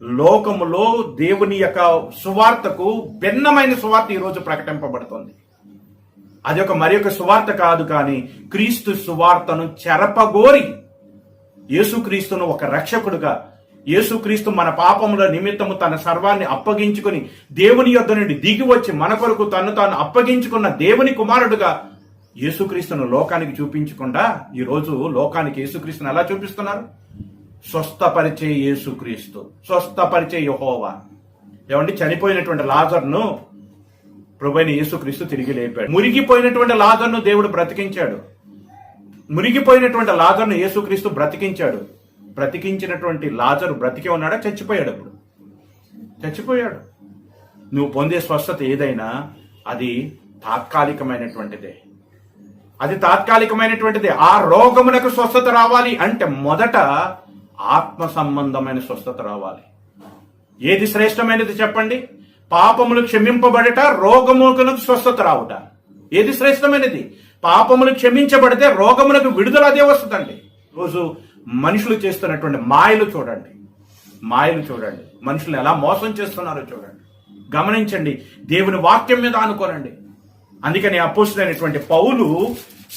లోకములో దేవుని యొక్క సువార్తకు భిన్నమైన సువార్త ఈరోజు ప్రకటింపబడుతుంది. అది మరి ఒక సువార్త కాదు, కానీ క్రీస్తు సువార్తను చెరపగోరి యేసుక్రీస్తును ఒక రక్షకుడుగా, యేసుక్రీస్తు మన పాపముల నిమిత్తము తన సర్వాన్ని అప్పగించుకుని దేవుని యొద్ద నుండి దిగి వచ్చి మన కొరకు తను తాను అప్పగించుకున్న దేవుని కుమారుడుగా యేసుక్రీస్తును లోకానికి చూపించకుండా ఈరోజు లోకానికి యేసుక్రీస్తును ఎలా చూపిస్తున్నారు? స్వస్థపరిచే యేసుక్రీస్తు, స్వస్థపరిచే యెహోవా. ఏమండి, చనిపోయినటువంటి లాజర్ను ప్రభువైన యేసుక్రీస్తు తిరిగి లేపాడు. మురిగిపోయినటువంటి లాజర్ను దేవుడు బ్రతికించాడు. మురిగిపోయినటువంటి లాజర్ను యేసుక్రీస్తు బ్రతికించాడు. బ్రతికించినటువంటి లాజరు బ్రతికే ఉన్నాడా? చచ్చిపోయాడు. అప్పుడు చచ్చిపోయాడు. నువ్వు పొందే స్వస్థత ఏదైనా అది తాత్కాలికమైనటువంటిదే. అది తాత్కాలికమైనటువంటిదే. ఆ రోగమునకు స్వస్థత రావాలి అంటే మొదట ఆత్మ సంబంధమైన స్వస్థత రావాలి. ఏది శ్రేష్టమైనది చెప్పండి? పాపములు క్షమింపబడట, రోగములకు స్వస్థత రావుట. ఏది శ్రేష్టమైనది? పాపములు క్షమించబడితే రోగములకు విడుదల అదే వస్తుందండి. రోజు మనుషులు చేస్తున్నటువంటి మాయలు చూడండి, మనుషులు ఎలా మోసం చేస్తున్నారో చూడండి, గమనించండి. దేవుని వాక్యం మీద అనుకోనండి. అందుకని అపోస్తలుడైనటువంటి పౌలు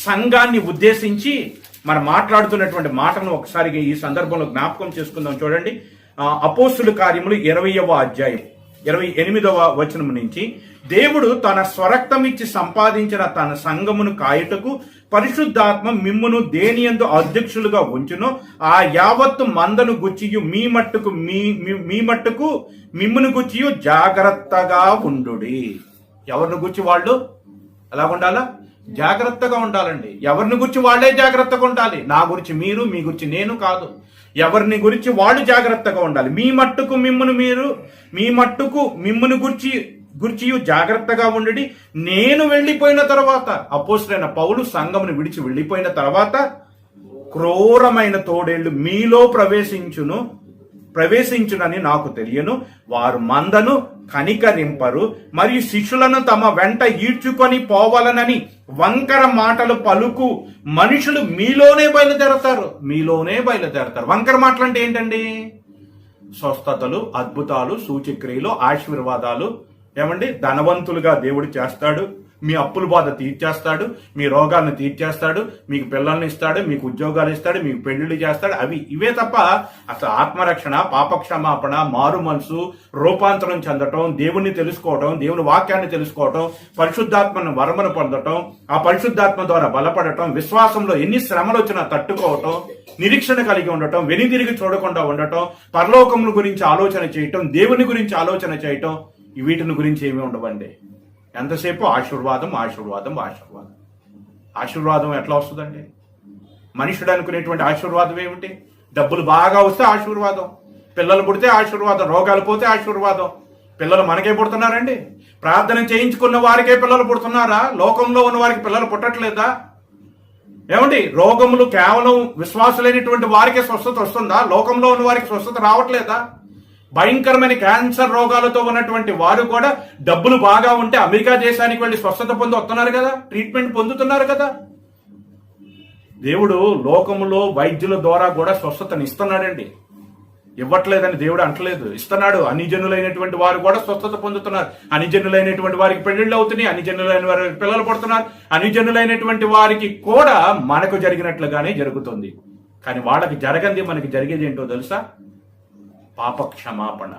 సంఘాన్ని ఉద్దేశించి మనం మాట్లాడుతున్నటువంటి మాటను ఒకసారి ఈ సందర్భంలో జ్ఞాపకం చేసుకుందాం. చూడండి, అపోస్తలుల కార్యములు 20వ అధ్యాయం 28వ వచనం నుంచి, దేవుడు తన స్వరక్తం ఇచ్చి సంపాదించిన తన సంఘమును కాయుటకు పరిశుద్ధాత్మ మిమ్మును దేనియందు అధ్యక్షులుగా ఉంచును, ఆ యావత్తు మందను గుచ్చియు మీ మట్టుకు మిమ్మును గుచ్చియు జాగ్రత్తగా ఉండుడి. ఎవరిని గుచ్చి వాళ్ళు ఎలా ఉండాలా? జాగ్రత్తగా ఉండాలండి. ఎవరిని గురించి వాళ్ళే జాగ్రత్తగా ఉండాలి. నా గురించి మీరు, మీ గురించి నేను కాదు. ఎవరిని గురించి వాళ్ళు జాగ్రత్తగా ఉండాలి. మీ మట్టుకు మిమ్మును గురించి జాగ్రత్తగా ఉండి, నేను వెళ్ళిపోయిన తర్వాత, అపోస్తలుడైన పౌలు సంఘమును విడిచి వెళ్ళిపోయిన తర్వాత క్రూరమైన తోడేళ్లు మీలో ప్రవేశించునని నాకు తెలియను. వారు మందను కనికరింపరు, మరియు శిష్యులను తమ వెంట ఈడ్చుకొని పోవాలనని వంకర మాటలు పలుకు మనుషులు మీలోనే బయలుదేరతారు. వంకర మాటలు అంటే ఏంటండి? స్వస్థతలు, అద్భుతాలు, సూచక్రియలు, ఆశీర్వాదాలు. ఏమండి, ధనవంతులుగా దేవుడు చేస్తాడు, మీ అప్పుల బాధ తీర్చేస్తాడు, మీ రోగాలను తీర్చేస్తాడు, మీకు పిల్లల్ని ఇస్తాడు, మీకు ఉద్యోగాలు ఇస్తాడు, మీకు పెళ్లిళ్ళు చేస్తాడు. ఇవే తప్ప అసలు ఆత్మరక్షణ, పాపక్షమాపణ, మారు మనసు, రూపాంతరం చెందటం, దేవుణ్ణి తెలుసుకోవటం, దేవుని వాక్యాన్ని తెలుసుకోవటం, పరిశుద్ధాత్మను వరమను పొందటం, ఆ పరిశుద్ధాత్మ ద్వారా బలపడటం, విశ్వాసంలో ఎన్ని శ్రమలు వచ్చినా తట్టుకోవటం, నిరీక్షణ కలిగి ఉండటం, వెనుదిరిగి చూడకుండా ఉండటం, పరలోకముల గురించి ఆలోచన చేయటం, దేవుని గురించి ఆలోచన చేయటం, వీటిని గురించి ఏమీ ఉండవండి. ఎంతసేపు ఆశీర్వాదం. ఆశీర్వాదం ఎట్లా వస్తుందండి? మనుషుడు అనుకునేటువంటి ఆశీర్వాదం ఏమిటి? డబ్బులు బాగా వస్తే ఆశీర్వాదం, పిల్లలు పుడితే ఆశీర్వాదం, రోగాలు పోతే ఆశీర్వాదం. పిల్లలు మనకే పుడుతున్నారండి? ప్రార్థన చేయించుకున్న వారికే పిల్లలు పుడుతున్నారా? లోకంలో ఉన్న వారికి పిల్లలు పుట్టట్లేదా? ఏమండి, రోగములు కేవలం విశ్వాసులైనటువంటి వారికే స్వస్థత వస్తుందా? లోకంలో ఉన్న వారికి స్వస్థత రావట్లేదా? భయంకరమైన క్యాన్సర్ రోగాలతో ఉన్నటువంటి వారు కూడా డబ్బులు బాగా ఉంటే అమెరికా దేశానికి వెళ్ళి స్వస్థత పొంది వస్తున్నారు కదా, ట్రీట్మెంట్ పొందుతున్నారు కదా. దేవుడు లోకములో వైద్యుల ద్వారా కూడా స్వస్థతని ఇస్తున్నాడండి. ఇవ్వట్లేదని దేవుడు అంటలేదు, ఇస్తున్నాడు. అన్యజనులైనటువంటి వారు కూడా స్వస్థత పొందుతున్నారు. అన్యజనులైనటువంటి వారికి పెళ్లిళ్ళు అవుతున్నాయి, అన్యజనులైన వారికి పిల్లలు పడుతున్నారు. అన్యజనులైనటువంటి వారికి కూడా మనకు జరిగినట్లుగానే జరుగుతుంది. కానీ వాళ్ళకి జరగంది, మనకి జరిగేది ఏంటో తెలుసా? పాప క్షమాపణ,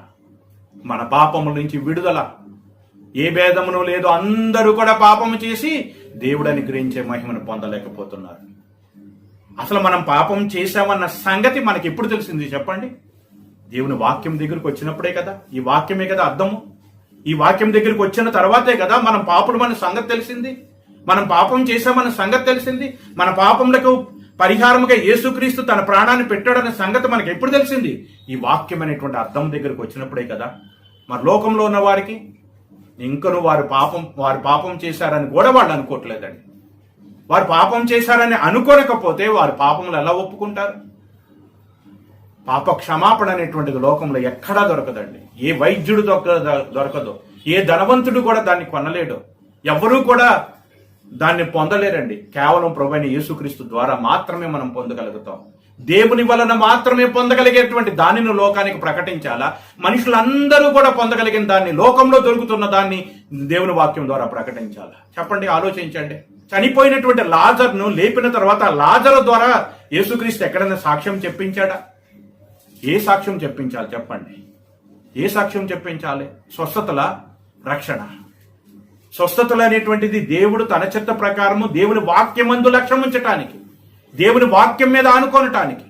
మన పాపముల నుంచి విడుదల. ఏ భేదమును లేదు, అందరూ కూడా పాపము చేసి దేవుడు అనుగ్రహించే మహిమను పొందలేకపోతున్నారు. అసలు మనం పాపం చేశామన్న సంగతి మనకి ఎప్పుడు తెలిసింది చెప్పండి? దేవుని వాక్యం దగ్గరకు వచ్చినప్పుడే కదా. ఈ వాక్యమే కదా అర్థము. ఈ వాక్యం దగ్గరకు వచ్చిన తర్వాతే కదా మనం పాపుడు మన సంగతి తెలిసింది, మనం పాపం చేశామన్న సంగతి తెలిసింది. మన పాపములకు పరిహారముగా యేసుక్రీస్తు తన ప్రాణాన్ని పెట్టాడనే సంగతి మనకి ఎప్పుడు తెలిసింది? ఈ వాక్యం అనేటువంటి అర్థం దగ్గరకు వచ్చినప్పుడే కదా. మరి లోకంలో ఉన్న వారికి ఇంకను వారు పాపం చేశారని కూడా వాళ్ళు అనుకోవట్లేదండి. వారు పాపం చేశారని అనుకోనకపోతే వారు పాపములు ఎలా ఒప్పుకుంటారు? పాప క్షమాపణ అనేటువంటిది లోకంలో ఎక్కడా దొరకదండి. ఏ వైద్యుడు దొరకదు, ఏ ధనవంతుడు కూడా దాన్ని కొనలేడు, ఎవరూ కూడా దాన్ని పొందలేరండి. కేవలం ప్రభువైన యేసుక్రీస్తు ద్వారా మాత్రమే మనం పొందగలుగుతాం. దేవుని వలన మాత్రమే పొందగలిగేటువంటి దానిని లోకానికి ప్రకటించాలా, మనుషులందరూ కూడా పొందగలిగిన దాన్ని, లోకంలో దొరుకుతున్న దాన్ని దేవుని వాక్యం ద్వారా ప్రకటించాలా? చెప్పండి, ఆలోచించండి. చనిపోయినటువంటి లాజర్ను లేపిన తర్వాత లాజరు ద్వారా యేసుక్రీస్తు ఎక్కడైనా సాక్ష్యం చెప్పించాడా? ఏ సాక్ష్యం చెప్పించాలి చెప్పండి? ఏ సాక్ష్యం చెప్పించాలి? స్వస్థతల, రక్షణ. స్వస్థతలు అనేటువంటిది దేవుడు తన చిత్త ప్రకారము దేవుని వాక్యమందు లక్ష్యం ఉంచటానికి, దేవుని వాక్యం మీద ఆనుకోనటానికి,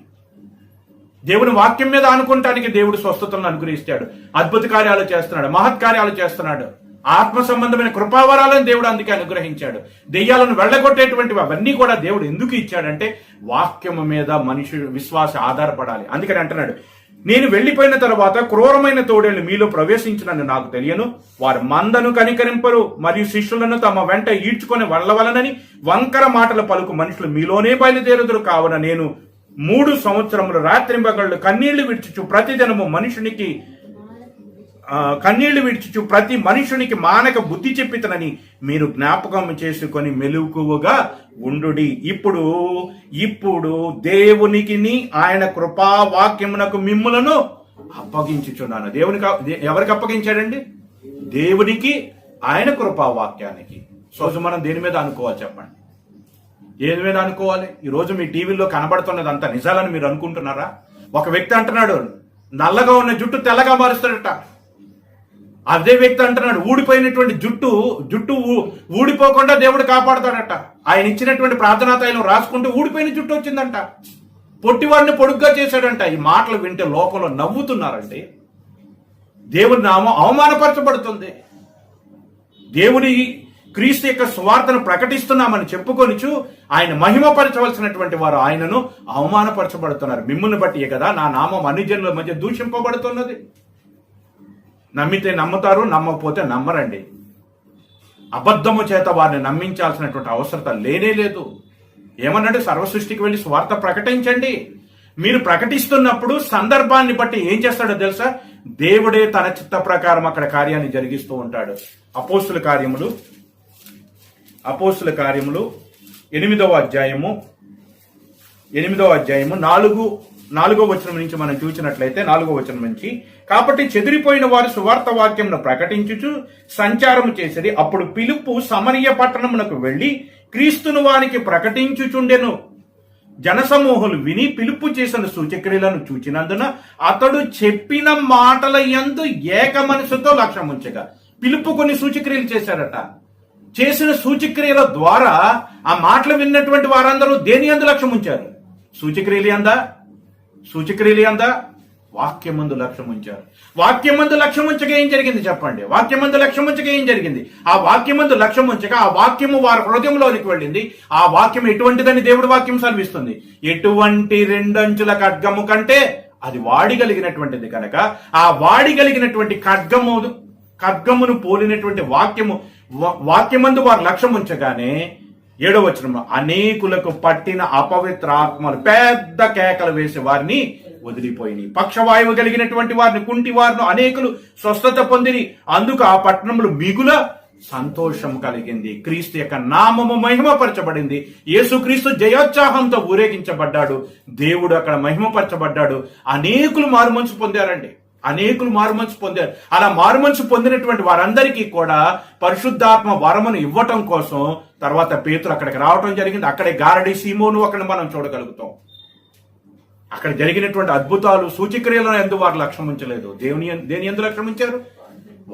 దేవుని వాక్యం మీద ఆనుకోవటానికి దేవుడు స్వస్థతలను అనుగ్రహిస్తాడు. అద్భుత కార్యాలు చేస్తున్నాడు, మహత్కార్యాలు చేస్తున్నాడు. ఆత్మ సంబంధమైన కృపావరాలను దేవుడు అందుకే అనుగ్రహించాడు. దెయ్యాలను వెళ్ళగొట్టేటువంటివి అవన్నీ కూడా దేవుడు ఎందుకు ఇచ్చాడంటే వాక్యము మీద మనిషి విశ్వాస ఆధారపడాలి. అందుకని అంటున్నాడు, నేను వెళ్లిపోయిన తర్వాత క్రూరమైన తోడేళ్లు మీలో ప్రవేశించినని నాకు తెలియను. వారు మందను కనికరింపరు, మరియు శిష్యులను తమ వెంట ఈడ్చుకొని వెళ్ళవలనని వంకర మాటల పలుకు మనుషులు మీలోనే బయలుదేరుదురు. కావున నేను 3 సంవత్సరములు రాత్రింబగళ్ళు కన్నీళ్లు విడిచుచు ప్రతి మనుషునికి మానక బుద్ధి చెప్పితనని మీరు జ్ఞాపకం చేసుకొని మెలకువగా ఉండుడి. ఇప్పుడు దేవునికి ఆయన కృపావాక్యమునకు మిమ్ములను అప్పగించుచున్నాను. ఎవరికి అప్పగించాడండి? దేవునికి, ఆయన కృపావాక్యానికి. రోజు మనం దేని మీద అనుకోవాలి చెప్పండి? దేని మీద అనుకోవాలి? ఈ రోజు మీ టీవీలో కనబడుతున్నది అంత నిజాలని మీరు అనుకుంటున్నారా? ఒక వ్యక్తి అంటున్నాడు నల్లగా ఉన్న జుట్టు తెల్లగా మారుస్తాడట. అదే వ్యక్తి అంటున్నాడు ఊడిపోయినటువంటి జుట్టు ఊడిపోకుండా దేవుడు కాపాడుతాడట. ఆయన ఇచ్చినటువంటి ప్రార్థనా తైలం రాసుకుంటూ ఊడిపోయిన జుట్టు వచ్చిందంట. పొట్టివాడిని పొడుగ్గా చేశాడంట. ఈ మాటలు వింటే లోకంలో నవ్వుతున్నారండి. దేవుని నామం అవమానపరచబడుతుంది. దేవుని క్రీస్తు యొక్క సువార్తను ప్రకటిస్తున్నామని చెప్పుకొనిచు ఆయన మహిమపరచవలసినటువంటి వారు ఆయనను అవమానపరచబడుతున్నారు. మిమ్మును బట్టియే కదా నా నామం అన్ని జనుల మధ్య దూషింపబడుతున్నది. నమ్మితే నమ్ముతారు, నమ్మకపోతే నమ్మరండి. అబద్ధము చేత వారిని నమ్మించాల్సినటువంటి అవసరత లేనే లేదు. ఏమన్నాడు? సర్వసృష్టికి వెళ్ళి స్వార్థ ప్రకటించండి. మీరు ప్రకటిస్తున్నప్పుడు సందర్భాన్ని బట్టి ఏం చేస్తాడో తెలుసా? దేవుడే తన చిత్త ప్రకారం అక్కడ కార్యాన్ని జరిగిస్తూ ఉంటాడు. అపోస్తుల కార్యములు 8వ అధ్యాయము 4వ వచనం నుంచి మనం చూసినట్లయితే 4వ వచనం నుంచి, కాబట్టి చెదిరిపోయిన వారు సువార్త వాక్యమును ప్రకటించుచు సంచారము చేసేది. అప్పుడు పిలుపు సమరయ పట్టణమునకు వెళ్లి క్రీస్తును వారికి ప్రకటించుచుండెను. జనసమూహులు విని పిలుపు చేసిన సూచక్రియలను చూచినందున అతడు చెప్పిన మాటల యందు ఏక మనసుతో లక్ష్యం ఉంచగా. పిలుపు కొన్ని సూచక్రియలు చేశారట. చేసిన సూచక్రియల ద్వారా ఆ మాటలు విన్నటువంటి వారందరూ దేని యందు లక్ష్యం ఉంచారు? సూచక్రియలు అందా? వాక్యమందు లక్ష్యం ఉంచారు. వాక్యమందు లక్ష్యం ఉంచగా ఏం జరిగింది చెప్పండి? వాక్యమందు లక్ష్యం ఉంచగా ఏం జరిగింది? ఆ వాక్యమందు లక్ష్యం ఉంచగా ఆ వాక్యము వారి హృదయంలోనికి వెళ్ళింది. ఆ వాక్యం ఎటువంటిదని దేవుడి వాక్యం సెలవిస్తుంది. ఎటువంటి 2 అంచుల ఖడ్గము కంటే అది వాడిగలిగినటువంటిది కనుక ఆ వాడిగలిగినటువంటి ఖడ్గమును పోలినటువంటి వాక్యమందు వారు లక్ష్యం ఉంచగానే 7వ వచనంలో అనేకులకు పట్టిన అపవిత్ర ఆత్మలు పెద్ద కేకలు వేసి వారిని వదిలిపోయినాయి. పక్షవాయువు కలిగినటువంటి వారిని, కుంటి వారిని అనేకులు స్వస్థత పొందిని. అందుకు ఆ పట్టణంలో మిగుల సంతోషం కలిగింది. క్రీస్తు యొక్క నామము మహిమపరచబడింది. యేసుక్రీస్తు జయోత్సాహంతో ఊరేగించబడ్డాడు. దేవుడు అక్కడ మహిమపరచబడ్డాడు. అనేకులు మారుమనసు పొందారండి. అలా మారుమనసు పొందినటువంటి వారందరికీ కూడా పరిశుద్ధాత్మ వరమును ఇవ్వటం కోసం తర్వాత పేతురు అక్కడికి రావటం జరిగింది. అక్కడే గారడి సీమోను అక్కడ మనం చూడగలుగుతాం. అక్కడ జరిగినటువంటి అద్భుతాలు, సూచక్రియలను ఎందు వారు లక్ష్యం ఉంచలేదు. దేని ఎందు లక్ష్యం ఉంచారు?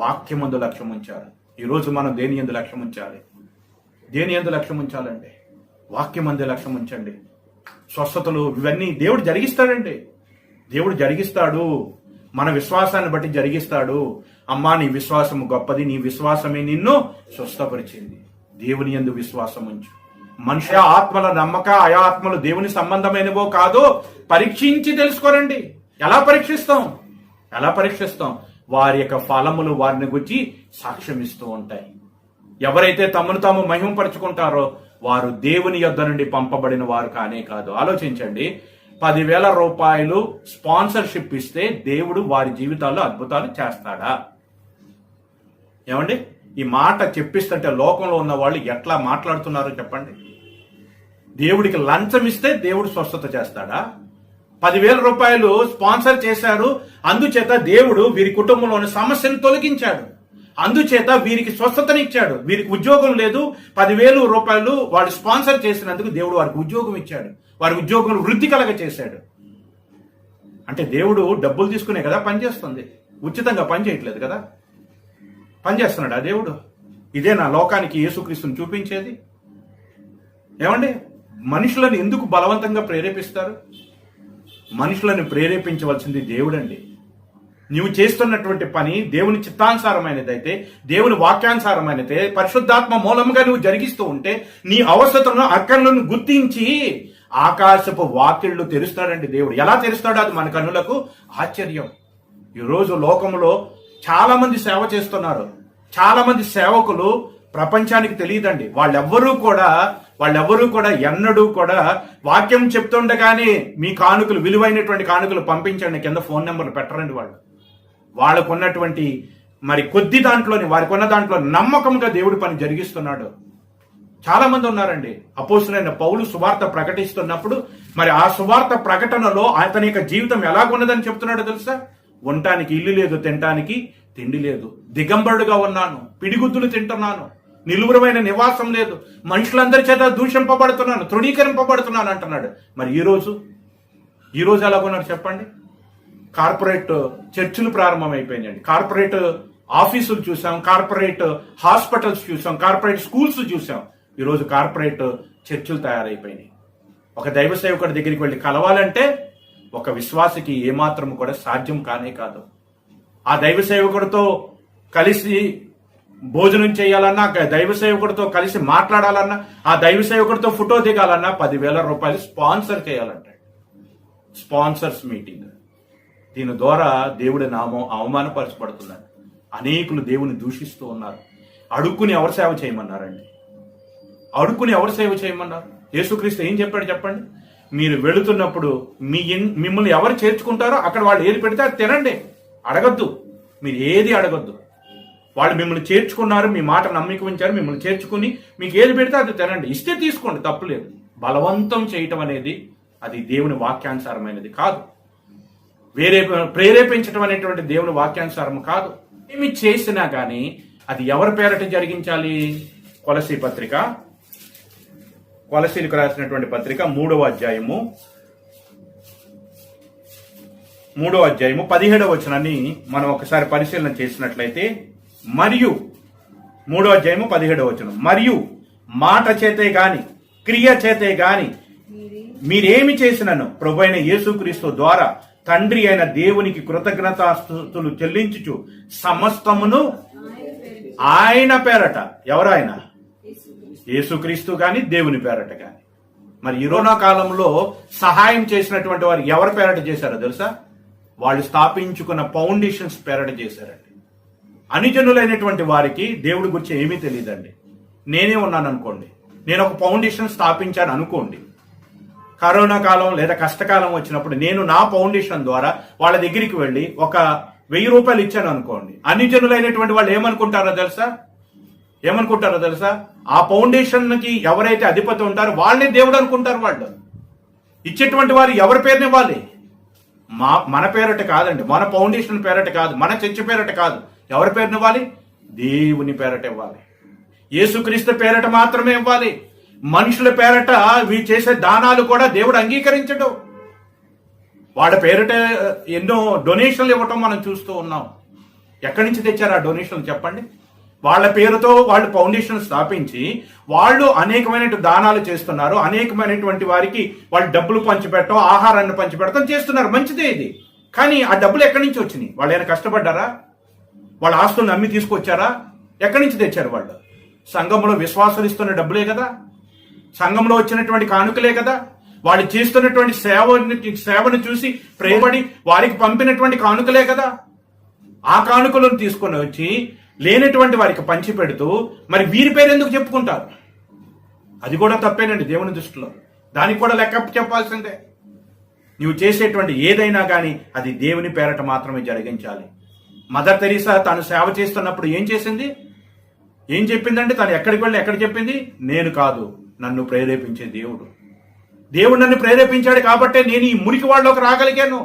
వాక్యమందు లక్ష్యం ఉంచారు. ఈరోజు మనం దేని ఎందు లక్ష్యం ఉంచాలి? దేని ఎందు లక్ష్యం ఉంచాలండి? వాక్యమందు లక్ష్యం ఉంచండి. స్వస్థతలు ఇవన్నీ దేవుడు జరిగిస్తాడండి. దేవుడు జరిగిస్తాడు. మన విశ్వాసాన్ని బట్టి జరిగిస్తాడు. అమ్మా, నీ విశ్వాసము గొప్పది, నీ విశ్వాసమే నిన్ను స్వస్థపరిచింది. దేవుని యందు విశ్వాసం ఉంచు. మనిషి ఆత్మల నమ్మక ఆయా ఆత్మలు దేవుని సంబంధమైనవో కాదో పరీక్షించి తెలుసుకోరండి. ఎలా పరీక్షిస్తాం? వారి యొక్క ఫలములు వారిని గురించి సాక్ష్యం ఇస్తూ ఉంటాయి. ఎవరైతే తమను తాము మహిమపరుచుకుంటారో వారు దేవుని యొద్ద నుండి పంపబడిన వారు కానే కాదు. ఆలోచించండి, 10,000 రూపాయలు స్పాన్సర్షిప్ ఇస్తే దేవుడు వారి జీవితాల్లో అద్భుతాలు చేస్తాడా? ఏమండి, ఈ మాట చెప్పిస్తుంటే లోకంలో ఉన్న వాళ్ళు ఎట్లా మాట్లాడుతున్నారో చెప్పండి. దేవుడికి లంచం ఇస్తే దేవుడు స్వస్థత చేస్తాడా? 10,000 రూపాయలు స్పాన్సర్ చేశారు. అందుచేత దేవుడు వీరి కుటుంబంలోని సమస్యను తొలగించాడు. అందుచేత వీరికి స్వస్థతనిచ్చాడు. వీరికి ఉద్యోగం లేదు, 10,000 రూపాయలు వాళ్ళు స్పాన్సర్ చేసినందుకు దేవుడు వారికి ఉద్యోగం ఇచ్చాడు. వారి ఉద్యోగం వృద్ధి కలగ చేశాడు. అంటే దేవుడు డబ్బులు తీసుకునే కదా పనిచేస్తుంది, ఉచితంగా పని చేయట్లేదు కదా. పనిచేస్తున్నాడు ఆ దేవుడు. ఇదే నా లోకానికి యేసుక్రీస్తుని చూపించేది. ఏమండి, మనుషులను ఎందుకు బలవంతంగా ప్రేరేపిస్తారు? మనుషులను ప్రేరేపించవలసింది దేవుడండి. నువ్వు చేస్తున్నటువంటి పని దేవుని చిత్తానుసారమైనదైతే, దేవుని వాక్యానుసారమైనదే, పరిశుద్ధాత్మ మూలంగా నువ్వు జరిగిస్తూ ఉంటే నీ అవసరతను అక్కర్లను గుర్తించి ఆకాశపు వాకిళ్లు తెరుస్తాడండి దేవుడు. ఎలా తెరుస్తాడో అది మన కన్నులకు ఆశ్చర్యం. ఈరోజు లోకంలో చాలా మంది సేవ చేస్తున్నారు. చాలా మంది సేవకులు ప్రపంచానికి తెలియదండి. వాళ్ళెవ్వరూ కూడా ఎన్నడూ కూడా వాక్యం చెప్తుండగానే మీ కానుకలు, విలువైనటువంటి కానుకలు పంపించండి కింద ఫోన్ నెంబర్లు పెట్టరండి. వాళ్ళకున్నటువంటి మరి కొద్ది దాంట్లోని, వారికి ఉన్న దాంట్లో నమ్మకంగా దేవుడి పని జరిగిస్తున్నాడు. చాలా మంది ఉన్నారండి. అపోస్తులైన పౌలు సువార్త ప్రకటిస్తున్నప్పుడు మరి ఆ సువార్త ప్రకటనలో అతని యొక్క జీవితం ఎలాగున్నదని చెప్తున్నాడో తెలుసా? ఉండటానికి ఇల్లు లేదు, తినటానికి తిండి లేదు, దిగంబరుడుగా ఉన్నాను, పిడిగుద్దులు తింటున్నాను, నిలువురమైన నివాసం లేదు, మనుషులందరి చేత దూషింపబడుతున్నాను, తృణీకరింపబడుతున్నాను అంటున్నాడు. మరి ఈ రోజు ఎలాగున్నారు చెప్పండి? కార్పొరేట్ చర్చిలు ప్రారంభమైపోయినాయండి. కార్పొరేట్ ఆఫీసులు చూసాం, కార్పొరేట్ హాస్పిటల్స్ చూసాం, కార్పొరేట్ స్కూల్స్ చూసాం. ఈరోజు కార్పొరేట్ చర్చిలు తయారైపోయినాయి. ఒక దైవ సేవకుడి దగ్గరికి వెళ్ళి కలవాలంటే ఒక విశ్వాసికి ఏమాత్రం కూడా సాధ్యం కానే కాదు. ఆ దైవ సేవకుడితో కలిసి భోజనం చేయాలన్నా, దైవ సేవకుడితో కలిసి మాట్లాడాలన్నా, ఆ దైవ సేవకుడితో ఫోటో దిగాలన్నా 10,000 రూపాయలు స్పాన్సర్ చేయాలంటాడు. Sponsors meeting. దీని ద్వారా దేవుడి నామం అవమానపరచబడుతుందండి. అనేకులు దేవుని దూషిస్తూ ఉన్నారు. అడుక్కుని ఎవరు సేవ చేయమన్నారండి? అడుక్కుని ఎవరు సేవ చేయమన్నారు? యేసుక్రీస్తు ఏం చెప్పాడు చెప్పండి? మీరు వెళుతున్నప్పుడు మిమ్మల్ని ఎవరు చేర్చుకుంటారో అక్కడ వాళ్ళు ఏది పెడితే అది తినండి, అడగద్దు. మీరు ఏది అడగద్దు. వాళ్ళు మిమ్మల్ని చేర్చుకున్నారు, మీ మాట నమ్మిక ఉంచారు, మిమ్మల్ని చేర్చుకుని మీకు ఏది పెడితే అది తినండి. ఇస్తే తీసుకోండి, తప్పులేదు. బలవంతం చేయటం అనేది అది దేవుని వాక్యానుసారమైనది కాదు. ప్రేరేపించడం అనేటువంటి దేవుని వాక్యానుసారం కాదు. ఏమి చేసినా కానీ అది ఎవరి పేరట జరిగించాలి? కొలసీలకు రాసినటువంటి పత్రిక 3వ అధ్యాయము 17వ వచనాన్ని మనం ఒకసారి పరిశీలన చేసినట్లయితే, మరియు 3వ అధ్యాయము 17వ వచనం, మరియు మాట చేతే గాని క్రియ చేతే గాని మీరేమి చేసినను ప్రభువైన యేసుక్రీస్తు ద్వారా తండ్రి అయిన దేవునికి కృతజ్ఞతాస్తుతులు చెల్లించుచు సమస్తమును ఆయన పేరట. ఎవరాయన? యేసుక్రీస్తు గాని, దేవుని పేరట గాని. మరి కరోనా కాలంలో సహాయం చేసినటువంటి వారు ఎవరి పేరట చేశారో తెలుసా? వాళ్ళు స్థాపించుకున్న ఫౌండేషన్స్ పేరట చేశారండి. అనుజనులైనటువంటి వారికి దేవుడి గురించి ఏమీ తెలియదండి. నేనే ఉన్నాను అనుకోండి, నేను ఒక ఫౌండేషన్ స్థాపించాను అనుకోండి. కరోనా కాలం లేదా కష్టకాలం వచ్చినప్పుడు నేను నా ఫౌండేషన్ ద్వారా వాళ్ళ దగ్గరికి వెళ్ళి ఒక 1,000 రూపాయలు ఇచ్చాను అనుకోండి. అనుజనులైనటువంటి వాళ్ళు ఏమనుకుంటారో తెలుసా? ఆ ఫౌండేషన్ కి ఎవరైతే అధిపతి ఉంటారో వాళ్ళని దేవుడు అనుకుంటారు. వాళ్ళు ఇచ్చేటువంటి వారు ఎవరి పేరుని ఇవ్వాలి? మన పేరట కాదండి, మన ఫౌండేషన్ పేరట కాదు, మన చర్చి పేరట కాదు. ఎవరి పేరుని ఇవ్వాలి? దేవుని పేరట ఇవ్వాలి. యేసుక్రీస్తు పేరట మాత్రమే ఇవ్వాలి. మనుషుల పేరట వీళ్ళు చేసే దానాలు కూడా దేవుడు అంగీకరించడు. వాళ్ళ పేరట ఎన్నో డొనేషన్లు ఇవ్వటం మనం చూస్తూ ఉన్నాం. ఎక్కడి నుంచి తెచ్చారు ఆ డొనేషన్లు చెప్పండి? వాళ్ళ పేరుతో వాళ్ళు ఫౌండేషన్ స్థాపించి వాళ్ళు అనేకమైన దానాలు చేస్తున్నారు. అనేకమైనటువంటి వారికి వాళ్ళు డబ్బులు పంచిపెట్టడం, ఆహారాన్ని పంచిపెట్టడం చేస్తున్నారు. మంచిదే ఇది. కానీ ఆ డబ్బులు ఎక్కడి నుంచి వచ్చినాయి? వాళ్ళు ఏమైనా కష్టపడ్డారా? వాళ్ళ ఆస్తులను అమ్మి తీసుకొచ్చారా? ఎక్కడి నుంచి తెచ్చారు? వాళ్ళు సంఘంలో విశ్వాసాలు ఇస్తున్న డబ్బులే కదా, సంఘంలో వచ్చినటువంటి కానుకలే కదా, వాళ్ళు చేస్తున్నటువంటి సేవను చూసి ప్రేమపడి వారికి పంపినటువంటి కానుకలే కదా. ఆ కానుకలను తీసుకొని వచ్చి లేనటువంటి వారికి పంచి పెడుతూ మరి వీరి పేరు ఎందుకు చెప్పుకుంటారు? అది కూడా తప్పేనండి దేవుని దృష్టిలో. దానికి కూడా లెక్క చెప్పాల్సిందే. నువ్వు చేసేటువంటి ఏదైనా కానీ అది దేవుని పేరట మాత్రమే జరిగించాలి. మదర్ తెరీసా తాను సేవ చేస్తున్నప్పుడు ఏం చేసింది? ఏం చెప్పిందంటే, తను ఎక్కడికి వెళ్ళి ఎక్కడ చెప్పింది? నేను కాదు, నన్ను ప్రేరేపించే దేవుడు. దేవుడు నన్ను ప్రేరేపించాడు కాబట్టే నేను ఈ మురికి వాళ్ళలోకి రాగలిగాను.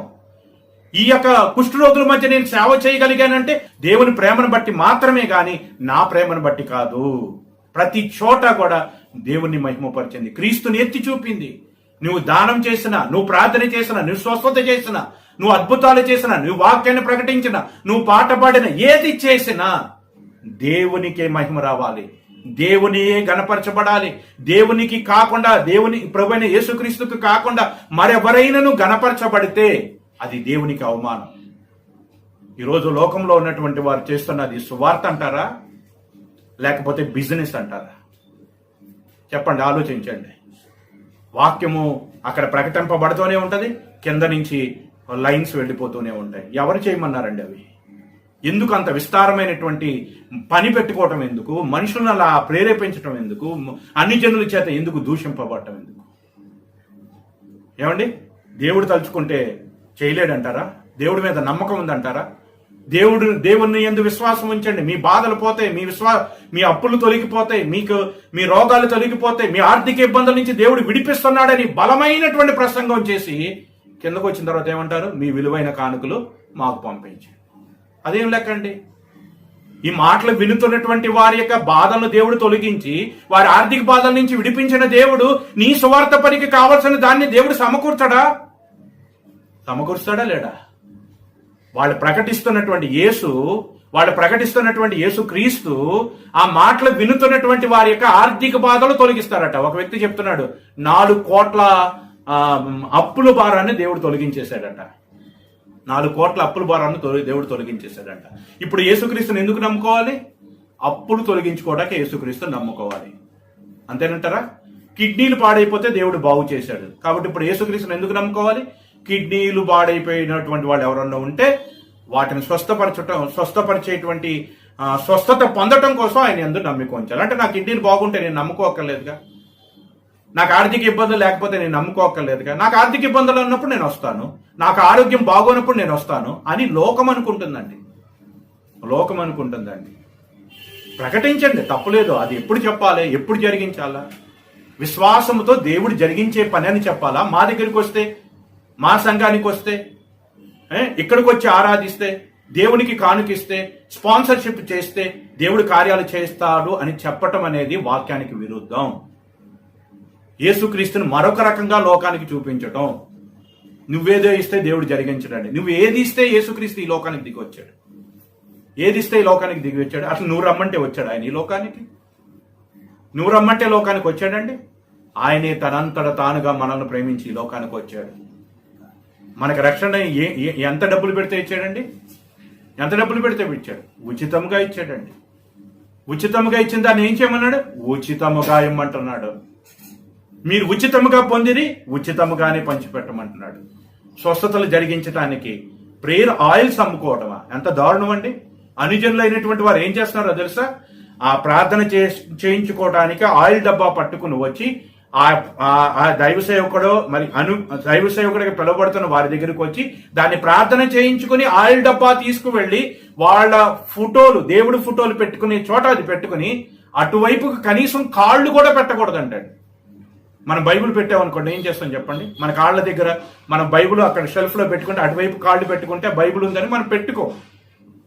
ఈ యొక్క కుష్ఠరోగుల మధ్య నేను సేవ చేయగలిగానంటే దేవుని ప్రేమను బట్టి మాత్రమే గాని నా ప్రేమను బట్టి కాదు. ప్రతి చోట కూడా దేవుణ్ణి మహిమపరిచింది, క్రీస్తుని ఎత్తి చూపింది. నువ్వు దానం చేసినా, నువ్వు ప్రార్థన చేసినా, నువ్వు స్వస్థత చేసినా, నువ్వు అద్భుతాలు చేసినా, నువ్వు వాక్యాన్ని ప్రకటించినా, నువ్వు పాట పాడినా, ఏది చేసినా దేవునికే మహిమ రావాలి, దేవునియే గణపరచబడాలి. దేవునికి కాకుండా, దేవుని ప్రభువైన యేసుక్రీస్తుకు కాకుండా మరెవరైనను గణపరచబడితే అది దేవునికి అవమానం. ఈరోజు లోకంలో ఉన్నటువంటి వారు చేస్తున్నది సువార్త అంటారా, లేకపోతే బిజినెస్ అంటారా? చెప్పండి, ఆలోచించండి. వాక్యము అక్కడ ప్రకటింపబడుతూనే ఉంటది, కింద నుంచి లైన్స్ వెళ్ళిపోతూనే ఉంటాయి. ఎవరు చేయమన్నారండి అవి? ఎందుకు అంత విస్తారమైనటువంటి పని పెట్టుకోవటం ఎందుకు? మనుషులను అలా ప్రేరేపించటం ఎందుకు? అన్ని జనుల చేత ఎందుకు దూషింపబడటం ఎందుకు? ఏమండి, దేవుడు తలుచుకుంటే చేయలేడంటారా? దేవుడి మీద నమ్మకం ఉందంటారా? దేవుని యందు విశ్వాసం ఉంచండి, మీ బాధలు పోతాయి, మీ అప్పులు తొలగిపోతాయి, మీ రోగాలు తొలగిపోతాయి, మీ ఆర్థిక ఇబ్బందుల నుంచి దేవుడు విడిపిస్తున్నాడని బలమైనటువంటి ప్రసంగం చేసి కిందకు వచ్చిన తర్వాత ఏమంటారు? మీ విలువైన కానుకలు మాకు పంపించండి. అదేం లెక్కండి? ఈ మాటలు వినుతున్నటువంటి వారి యొక్క బాధలను దేవుడు తొలగించి వారి ఆర్థిక బాధల నుంచి విడిపించిన దేవుడు నీ సువార్త పనికి కావలసిన దాన్ని దేవుడు సమకూరుస్తాడా లేడా? వాళ్ళు ప్రకటిస్తున్నటువంటి యేసు క్రీస్తు ఆ మాటలు వినుతున్నటువంటి వారి యొక్క ఆర్థిక బాధలు తొలగిస్తారట. ఒక వ్యక్తి చెప్తున్నాడు, 4 కోట్ల అప్పుల భారాన్ని దేవుడు తొలగించేశాడట. 4 కోట్ల అప్పుల భారాన్ని దేవుడు తొలగించేశాడట. ఇప్పుడు యేసుక్రీస్తుని ఎందుకు నమ్ముకోవాలి? అప్పులు తొలగించుకోవడానికి యేసుక్రీస్తుని నమ్ముకోవాలి, అంతేనంటారా? కిడ్నీలు పాడైపోతే దేవుడు బాగు చేశాడు కాబట్టి ఇప్పుడు యేసుక్రీస్తుని ఎందుకు నమ్ముకోవాలి? కిడ్నీలు పాడైపోయినటువంటి వాళ్ళు ఎవరన్నా ఉంటే వాటిని స్వస్థపరిచేటువంటి స్వస్థత పొందటం కోసం ఆయన ఎందుకు నమ్ముకోంచాలి. అంటే నా కిడ్నీలు బాగుంటే నేను నమ్ముకోక్కర్లేదుగా, నాకు ఆర్థిక ఇబ్బందులు లేకపోతే నేను నమ్ముకోక్కర్లేదుగా, నాకు ఆర్థిక ఇబ్బందులు ఉన్నప్పుడు నేను వస్తాను, నాకు ఆరోగ్యం బాగోనప్పుడు నేను వస్తాను అని లోకం అనుకుంటుందండి. ప్రకటించండి, తప్పులేదు. అది ఎప్పుడు చెప్పాలి, ఎప్పుడు జరిగించాలా? విశ్వాసంతో దేవుడు జరిగించే పని అని చెప్పాలా? మా దగ్గరికి వస్తే, మా సంఘానికి వస్తే, ఇక్కడికి వచ్చి ఆరాధిస్తే, దేవునికి కానుకిస్తే, స్పాన్సర్షిప్ చేస్తే దేవుడు కార్యాలు చేస్తాడు అని చెప్పటం అనేది వాక్యానికి విరుద్ధం. యేసుక్రీస్తుని మరొక రకంగా లోకానికి చూపించటం. నువ్వేదో ఇస్తే దేవుడు జరిగించడండి. నువ్వు ఏది ఇస్తే యేసుక్రీస్తు ఈ లోకానికి దిగి వచ్చాడు. అసలు నువ్వు రమ్మంటే వచ్చాడు ఆయన ఈ లోకానికి? నువ్వు రమ్మంటే లోకానికి వచ్చాడండి? ఆయనే తనంతట తానుగా మనల్ని ప్రేమించి ఈ లోకానికి వచ్చాడు. మనకు రక్షణ ఎంత డబ్బులు పెడితే ఇచ్చాడండి? ఇచ్చాడు? ఉచితంగా ఇచ్చాడండి. ఉచితంగా ఇచ్చిన దాన్ని ఏం చేయమన్నాడు? ఉచితముగా ఇమ్మంటున్నాడు. మీరు ఉచితముగా పొందిని ఉచితముగానే పంచిపెట్టమంటున్నాడు. స్వస్థతలు జరిగించడానికి ప్రేయర్ ఆయిల్స్ అమ్ముకోవటమా? ఎంత దారుణం అండి! అనుజనులైనటువంటి వారు ఏం చేస్తున్నారో తెలుసా? ఆ ప్రార్థన చేయించుకోవడానికి ఆయిల్ డబ్బా పట్టుకుని వచ్చి ఆ దైవ సేవకుడికి పిలువబడుతున్న వారి దగ్గరికి వచ్చి దాన్ని ప్రార్థన చేయించుకుని ఆయిల్ డబ్బా తీసుకువెళ్లి వాళ్ళ ఫోటోలు, దేవుడి ఫోటోలు పెట్టుకునే చోట అది పెట్టుకుని అటువైపు కనీసం కాళ్ళు కూడా పెట్టకూడదంటాడు. మనం బైబిల్ పెట్టామనుకోండి, ఏం చేస్తాం చెప్పండి? మన కాళ్ళ దగ్గర మనం బైబిల్ అక్కడ షెల్ఫ్ లో పెట్టుకుంటే అటువైపు కాళ్ళు పెట్టుకుంటే బైబిల్ ఉందని మనం పెట్టుకో.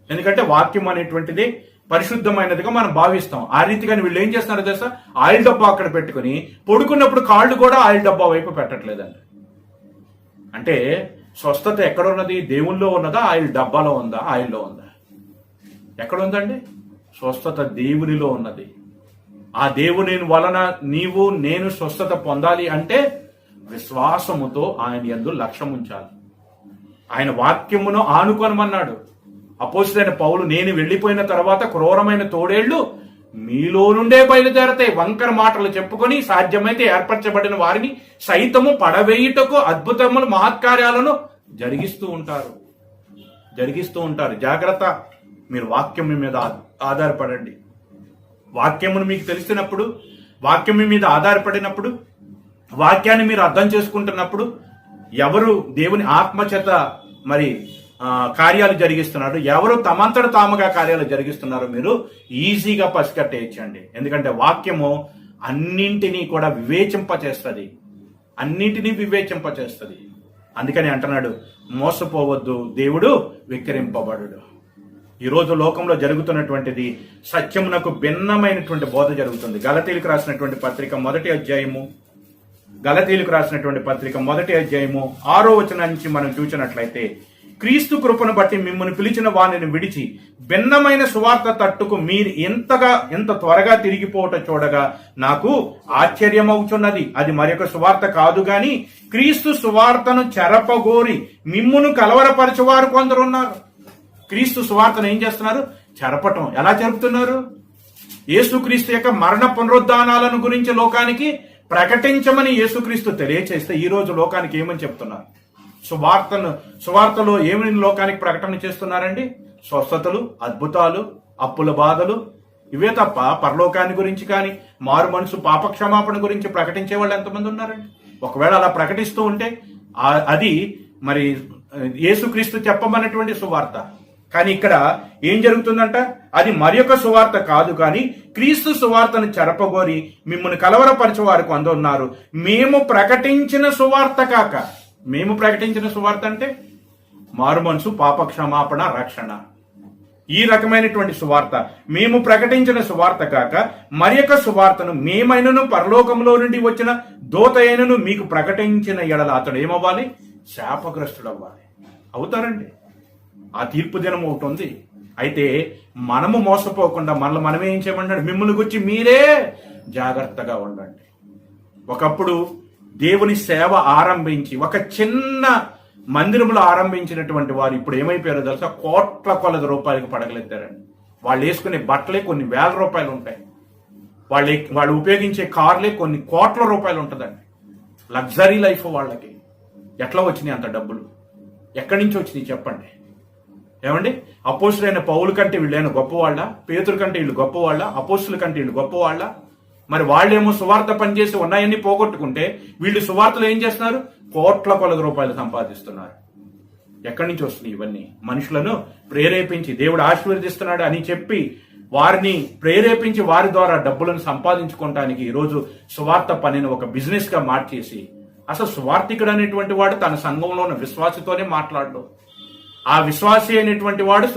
ఎందుకంటే వాక్యం అనేటువంటిది పరిశుద్ధమైనదిగా మనం భావిస్తాం. ఆ రీతిగాని వీళ్ళు ఏం చేస్తున్నారో తెలుసా? ఆయిల్ డబ్బా అక్కడ పెట్టుకుని పడుకున్నప్పుడు కాళ్ళు కూడా ఆయిల్ డబ్బా వైపు పెట్టట్లేదండి. అంటే స్వస్థత ఎక్కడ ఉన్నది? దేవుల్లో ఉన్నదా? ఆయిల్ డబ్బాలో ఉందా? ఆయిల్లో ఉందా? ఎక్కడ ఉందండి? స్వస్థత దేవునిలో ఉన్నది. ఆ దేవుని వలన నీవు నేను స్వస్థత పొందాలి అంటే విశ్వాసముతో ఆయన యందు లక్ష్యం ఉంచాలి. ఆయన వాక్యమును ఆనుకొనమన్నాడు. అపోస్తలుడైన పౌలు, నేను వెళ్లిపోయిన తర్వాత క్రూరమైన తోడేళ్లు మీలో నుండే బయలుదేరతాయి, వంకర మాటలు చెప్పుకొని సాధ్యమైతే ఏర్పరచబడిన వారిని సైతము పడవేయుటకు అద్భుతములు మహత్కార్యాలను జరిగిస్తూ ఉంటారు. జాగ్రత్త, మీరు వాక్యం మీద ఆధారపడండి. వాక్యమును మీకు తెలిసినప్పుడు, వాక్యం మీద ఆధారపడినప్పుడు, వాక్యాన్ని మీరు అర్థం చేసుకుంటున్నప్పుడు ఎవరు దేవుని ఆత్మచేత మరి కార్యాలు జరిగిస్తున్నారు, ఎవరు తమంతట తాముగా కార్యాలు జరిగిస్తున్నారో మీరు ఈజీగా పసికట్టేయచ్చండి. ఎందుకంటే వాక్యము అన్నింటినీ కూడా వివేచింపచేస్తుంది. అన్నిటినీ వివేచింపచేస్తుంది. అందుకని అంటున్నాడు, మోసపోవద్దు, దేవుడు విక్రింపబడు. ఈరోజు లోకంలో జరుగుతున్నటువంటిది సత్యమునకు భిన్నమైనటువంటి బోధ జరుగుతుంది. గలతీలకు రాసినటువంటి పత్రిక మొదటి అధ్యాయము 6వ వచనం నుంచి మనం చూసినట్లయితే, క్రీస్తు కృపను బట్టి మిమ్మల్ని పిలిచిన వానిని విడిచి భిన్నమైన సువార్త తట్టుకు మీరు ఎంత త్వరగా తిరిగిపోవట చూడగా నాకు ఆశ్చర్యమవుతున్నది. అది మరొక సువార్త కాదు గాని క్రీస్తు సువార్తను చెరపగోరి మిమ్మును కలవరపరచువారు కొందరున్నారు. క్రీస్తు సువార్తను ఏం చేస్తున్నారు? చెరపటం. ఎలా చెరుపుతున్నారు? యేసుక్రీస్తు యొక్క మరణ పునరుద్ధానాలను గురించి లోకానికి ప్రకటించమని యేసుక్రీస్తు తెలియచేస్తే ఈ రోజు లోకానికి ఏమని చెప్తున్నారు? సువార్తలో ఏమని లోకానికి ప్రకటన చేస్తున్నారండి? స్వస్థతలు, అద్భుతాలు, అప్పుల బాధలు, ఇవే తప్ప పరలోకాన్ని గురించి కానీ మారు మనసు పాపక్షమాపణ గురించి ప్రకటించే వాళ్ళు ఎంతమంది ఉన్నారండి? ఒకవేళ అలా ప్రకటిస్తూ ఉంటే అది మరి యేసుక్రీస్తు చెప్పమన్నటువంటి సువార్త. కానీ ఇక్కడ ఏం జరుగుతుందంట? అది మరొక సువార్త కాదు కానీ క్రీస్తు సువార్తను చెరపగోరి మిమ్మల్ని కలవరపరచే వారు కొందరున్నారు. మేము ప్రకటించిన సువార్త కాక, మేము ప్రకటించిన సువార్త అంటే మారు మనసు, పాపక్షమాపణ, రక్షణ, ఈ రకమైనటువంటి సువార్త. మేము ప్రకటించిన సువార్త కాక మరొక సువార్తను మేమైనను పరలోకంలో నుండి వచ్చిన దూత అయినను మీకు ప్రకటించిన ఎడల అతడు ఏమవ్వాలి? శాపగ్రస్తుడు అవ్వాలి. అవుతారండి. ఆ తీర్పు దినం ఒకటి ఉంది. అయితే మనము మోసపోకుండా మనమే ఏం చేయమన్నాడు? మిమ్మల్ని గురించి మీరే జాగ్రత్తగా ఉండండి. ఒకప్పుడు దేవుని సేవ ఆరంభించి ఒక చిన్న మందిరంలో ఆరంభించినటువంటి వారు ఇప్పుడు ఏమైపోయారో తెలుసా? కోట్ల కొలది రూపాయలకు పడగలెత్తారండి. వాళ్ళు వేసుకునే బట్టలే కొన్ని వేల రూపాయలు ఉంటాయి. వాళ్ళు ఉపయోగించే కార్లే కొన్ని కోట్ల రూపాయలు ఉంటుందండి. లగ్జరీ లైఫ్ వాళ్ళకి. ఎట్లా వచ్చినాయి అంత డబ్బులు? ఎక్కడి నుంచి వచ్చినాయి చెప్పండి? ఏమండి? అపోస్తులైన పౌలు కంటే వీళ్ళైనా గొప్పవాళ్ళ? పేతురు కంటే వీళ్ళు గొప్పవాళ్ళ? అపోస్తుల కంటే వీళ్ళు గొప్పవాళ్ళ? మరి వాళ్ళేమో సువార్త పనిచేసి ఉన్నాయన్నీ పోగొట్టుకుంటే వీళ్ళు సువార్తలు ఏం చేస్తున్నారు? కోట్ల కొలది రూపాయలు సంపాదిస్తున్నారు. ఎక్కడి నుంచి వస్తున్నాయి ఇవన్నీ? మనుషులను ప్రేరేపించి దేవుడు ఆశీర్వదిస్తున్నాడు అని చెప్పి వారిని ప్రేరేపించి వారి ద్వారా డబ్బులను సంపాదించుకోవటానికి ఈరోజు సువార్త పనిని ఒక బిజినెస్ గా మార్చేసి, అసలు సువార్తికుడు అనేటువంటి వాడు తన సంఘంలో ఉన్న విశ్వాసితోనే మాట్లాడడు. ఆ విశ్వాసి అయినటువంటి వాడు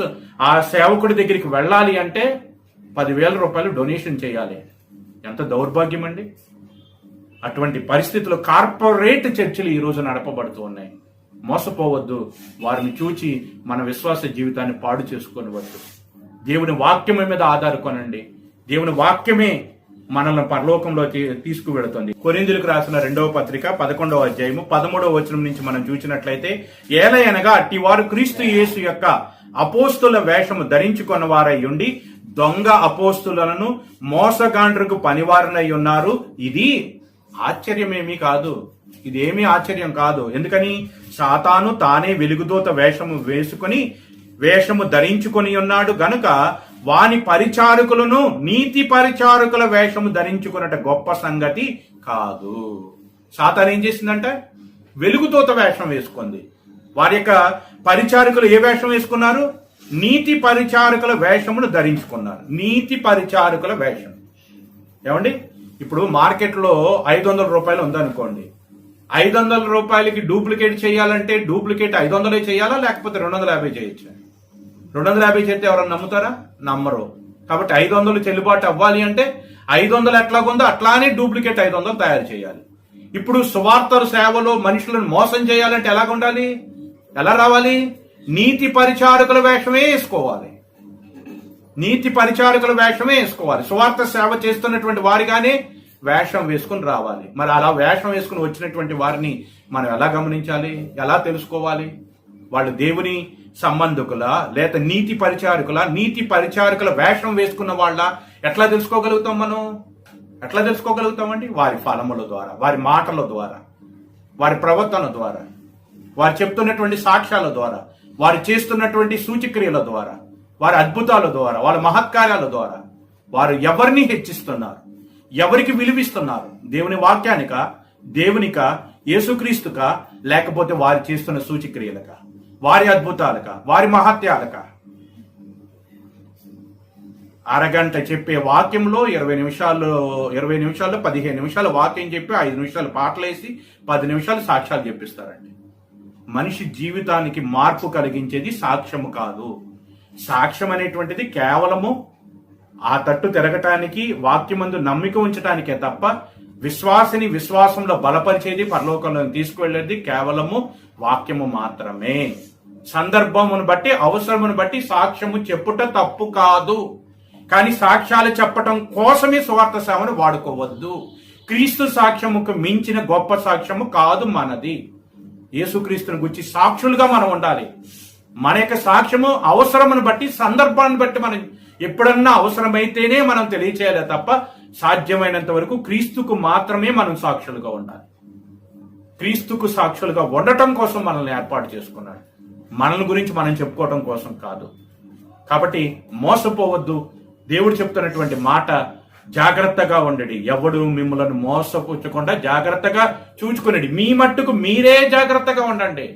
ఆ సేవకుడి దగ్గరికి వెళ్ళాలి అంటే 10,000 రూపాయలు డొనేషన్ చేయాలి. ఎంత దౌర్భాగ్యం అండి! అటువంటి పరిస్థితుల్లో కార్పొరేట్ చర్చిలు ఈ రోజు నడపబడుతూ ఉన్నాయి. మోసపోవద్దు. వారిని చూచి మన విశ్వాస జీవితాన్ని పాడు చేసుకోనివద్దు. దేవుని వాక్యం మీద ఆధారకొనండి. దేవుని వాక్యమే మనల్ని పరలోకంలో తీసుకువెళుతుంది. కొరింథీయులకు రాసిన 2వ పత్రిక 11వ అధ్యాయము 13వ వచనం నుంచి మనం చూసినట్లయితే, ఏలయనగా అట్టివారు క్రీస్తు యేసు యొక్క అపోస్తుల వేషము ధరించుకున్న వారై ఉండి దొంగ అపోస్తులను మోసగాండ్రకు పనివారనై ఉన్నారు. ఇది ఆశ్చర్యమేమీ కాదు. ఇదేమీ ఆశ్చర్యం కాదు. ఎందుకని? సాతాను తానే వెలుగుదూత వేషము ధరించుకొని ఉన్నాడు గనుక వాని పరిచారకులను నీతి పరిచారకుల వేషము ధరించుకున్నట గొప్ప సంగతి కాదు. సాతాను ఏం చేసిందంటే వెలుగుదూత వేషం వేసుకుంది. వారి యొక్క పరిచారకులు ఏ వేషం వేసుకున్నారు? నీతి పరిచారకుల వేషమును ధరించుకున్నారు. నీతి పరిచారకుల వేషం. ఏమండి? ఇప్పుడు మార్కెట్లో 500 రూపాయలు ఉందనుకోండి. 500 రూపాయలకి డూప్లికేట్ చేయాలంటే డూప్లికేట్ 500 చేయాలా, లేకపోతే 250 చేయొచ్చా? 250 చేస్తే ఎవరన్నా నమ్ముతారా? నమ్మరు. కాబట్టి 500 చెల్లుబాటు అవ్వాలి అంటే 500 ఎట్లాగుందో అట్లానే డూప్లికేట్ 500 తయారు చేయాలి. ఇప్పుడు సువార్త సేవలో మనుషులను మోసం చేయాలంటే ఎలాగుండాలి? ఎలా రావాలి? నీతి పరిచారకుల వేషమే వేసుకోవాలి. నీతి పరిచారకుల వేషమే వేసుకోవాలి. సువార్త సేవ చేస్తున్నటువంటి వారిగానే వేషం వేసుకుని రావాలి. మరి అలా వేషం వేసుకుని వచ్చినటువంటి వారిని మనం ఎలా గమనించాలి? ఎలా తెలుసుకోవాలి? వాళ్ళు దేవుని సంబంధకుల లేక నీతి పరిచారకుల? నీతి పరిచారకుల వేషం వేసుకున్న వాళ్ళ ఎట్లా తెలుసుకోగలుగుతాం మనం? ఎట్లా తెలుసుకోగలుగుతామండి? వారి ఫలముల ద్వారా, వారి మాటల ద్వారా, వారి ప్రవర్తన ద్వారా, వారు చెప్తున్నటువంటి సాక్ష్యాల ద్వారా, వారు చేస్తున్నటువంటి సూచక్రియల ద్వారా, వారి అద్భుతాల ద్వారా, వాళ్ళ మహత్కార్యాల ద్వారా వారు ఎవరిని హెచ్చిస్తున్నారు, ఎవరికి విలువిస్తున్నారు? దేవుని వాక్యానిక, దేవునిక, యేసుక్రీస్తుక, లేకపోతే వారు చేస్తున్న సూచక్రియలక, వారి అద్భుతాలక, వారి మహత్యాలక? అరగంట చెప్పే వాక్యంలో 20 నిమిషాల్లో 15 నిమిషాలు వాక్యం చెప్పి 5 నిమిషాలు పాటలేసి 10 నిమిషాలు సాక్ష్యాలు చెప్పిస్తారండి. మనిషి జీవితానికి మార్పు కలిగించేది సాక్ష్యము కాదు. సాక్ష్యం అనేటువంటిది కేవలము ఆ తట్టు తిరగటానికి, వాక్యమందు నమ్మిక ఉంచటానికే తప్ప విశ్వాసిని విశ్వాసంలో బలపరిచేది, పరలోకంలో తీసుకువెళ్ళేది కేవలము వాక్యము మాత్రమే. సందర్భమును బట్టి, అవసరమును బట్టి సాక్ష్యము చెప్పుట తప్పు కాదు. కానీ సాక్ష్యాలు చెప్పటం కోసమే సువార్త సేవను వాడుకోవద్దు. క్రీస్తు సాక్ష్యముకు మించిన గొప్ప సాక్ష్యము కాదు మనది. యేసుక్రీస్తుని గురించి సాక్షులుగా మనం ఉండాలి. మన యొక్క సాక్ష్యము అవసరమును బట్టి, సందర్భాన్ని బట్టి మనం ఎప్పుడన్నా అవసరమైతేనే మనం తెలియచేయాలి తప్ప సాధ్యమైనంత వరకు క్రీస్తుకు మాత్రమే మనం సాక్షులుగా ఉండాలి. క్రీస్తుకు సాక్షులుగా ఉండటం కోసం మనల్ని ఏర్పాటు చేసుకున్నాడు, మనల్ని గురించి మనం చెప్పుకోవటం కోసం కాదు. కాబట్టి మోసపోవద్దు. దేవుడు చెప్తున్నటువంటి మాట, జాగ్రత్తగా ఉండండి, ఎవడు మిమ్మల్ని మోసపుచ్చకుండా జాగ్రత్తగా చూచుకునండి. మీ మట్టుకు మీరే జాగ్రత్తగా ఉండండి.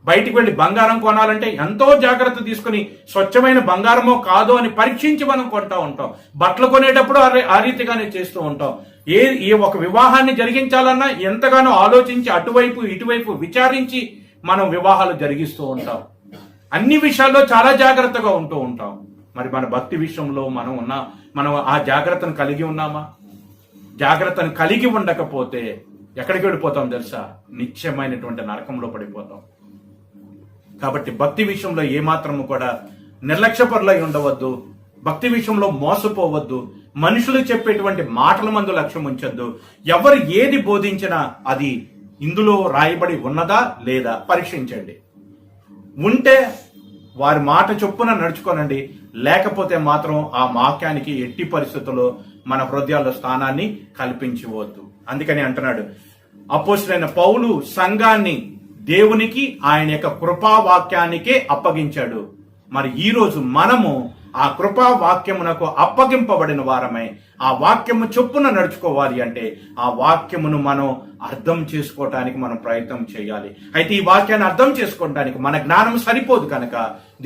బయటికి వెళ్ళి బంగారం కొనాలంటే ఎంతో జాగ్రత్త తీసుకుని స్వచ్ఛమైన బంగారమో కాదో అని పరీక్షించి మనం కొంటా ఉంటాం. బట్టలు కొనేటప్పుడు ఆ రీతిగానే చేస్తూ ఉంటాం. ఏ ఒక వివాహాన్ని జరిగించాలన్నా ఎంతగానో ఆలోచించి అటువైపు ఇటువైపు విచారించి మనం వివాహాలు జరిగిస్తూ ఉంటాం. అన్ని విషయాల్లో చాలా జాగ్రత్తగా ఉంటూ ఉంటాం. మరి మన భక్తి విషయంలో మనం ఆ జాగ్రత్తను కలిగి ఉన్నామా? జాగ్రత్తను కలిగి ఉండకపోతే ఎక్కడికి వెళ్ళిపోతాం తెలుసా? నిత్యమైనటువంటి నరకంలో పడిపోతాం. కాబట్టి భక్తి విషయంలో ఏమాత్రము కూడా నిర్లక్ష్యపరులై ఉండవద్దు. భక్తి విషయంలో మోసపోవద్దు. మనుషులు చెప్పేటువంటి మాటల మందు లక్ష్యం ఉంచొద్దు. ఎవరు ఏది బోధించినా అది ఇందులో రాయబడి ఉన్నదా లేదా పరీక్షించండి. ఉంటే వారి మాట చొప్పున నడుచుకోనండి. లేకపోతే మాత్రం ఆ వాక్యానికి ఎట్టి పరిస్థితుల్లో మన హృదయాల్లో స్థానాన్ని కల్పించవద్దు. అందుకని అంటున్నాడు అపోస్తలుడైన పౌలు, సంఘాన్ని దేవునికి, ఆయన యొక్క కృపావాక్యానికే అప్పగించాడు. మరి ఈ రోజు మనము ఆ కృపావాక్యమునకు అప్పగింపబడిన వారమై ఆ వాక్యము చొప్పున నడుచుకోవాలి అంటే ఆ వాక్యమును మనం అర్థం చేసుకోవటానికి మనం ప్రయత్నం చేయాలి. అయితే ఈ వాక్యాన్ని అర్థం చేసుకోవటానికి మన జ్ఞానం సరిపోదు కనుక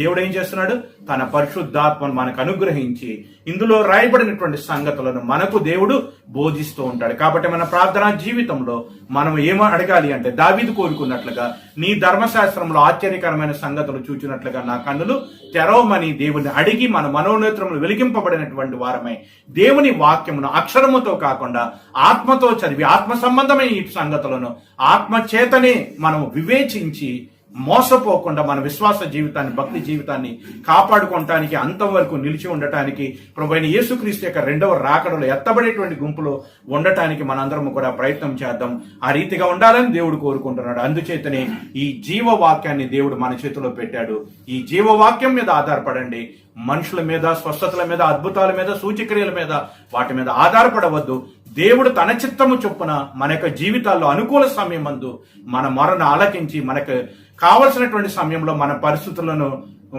దేవుడు ఏం చేస్తున్నాడు? తన పరిశుద్ధాత్మను మనకు అనుగ్రహించి ఇందులో రాయబడినటువంటి సంగతులను మనకు దేవుడు బోధిస్తూ ఉంటాడు. కాబట్టి మన ప్రార్థనా జీవితంలో మనం ఏమో అడగాలి అంటే, దావీదు కోరుకున్నట్లుగా నీ ధర్మశాస్త్రంలో ఆశ్చర్యకరమైన సంగతులు చూచినట్లుగా నా కన్నులు తెరవమని దేవుని అడిగి మన మనోనేత్రములు వెలిగింపబడినటువంటి వారమై దేవుని వాక్యమును అక్షరముతో కాకుండా ఆత్మతో చదివి ఆత్మ సంబంధమైన ఈ సంగతులను ఆత్మ చేతనే మనం వివేచించి మోసపోకుండా మన విశ్వాస జీవితాన్ని, భక్తి జీవితాన్ని కాపాడుకోవటానికి, అంతవరకు నిలిచి ఉండటానికి, ప్రభువైన యేసుక్రీస్తు యొక్క రెండవ రాకడలో ఎత్తబడేటువంటి గుంపులో ఉండటానికి మనందరం కూడా ప్రయత్నం చేద్దాం. ఆ రీతిగా ఉండాలని దేవుడు కోరుకుంటున్నాడు. అందుచేతనే ఈ జీవవాక్యాన్ని దేవుడు మన చేతిలో పెట్టాడు. ఈ జీవవాక్యం మీద ఆధారపడండి. మనుషుల మీద, స్వస్థతల మీద, అద్భుతాల మీద, సూచక్రియల మీద, వాటి మీద ఆధారపడవద్దు. దేవుడు తన చిత్తము చొప్పున మన యొక్క జీవితాల్లో అనుకూల సమయమందు మన మొరను ఆలకించి మనకు కావలసినటువంటి సమయంలో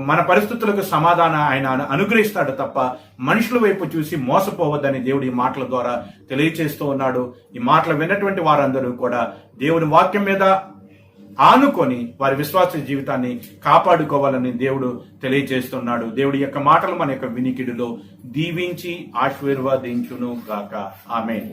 మన పరిస్థితులకు సమాధానం ఆయన అనుగ్రహిస్తాడు తప్ప మనుషుల వైపు చూసి మోసపోవద్దని దేవుడు ఈ మాటల ద్వారా తెలియజేస్తూ ఉన్నాడు. ఈ మాటలు విన్నటువంటి వారందరూ కూడా దేవుని వాక్యం మీద ఆనుకొని వారి విశ్వాస జీవితాన్ని కాపాడుకోవాలని దేవుడు తెలియజేస్తున్నాడు. దేవుడి యొక్క మాటలు మన యొక్క వినికిడిలో దీవించి ఆశీర్వదించును గాక. ఆమేన్.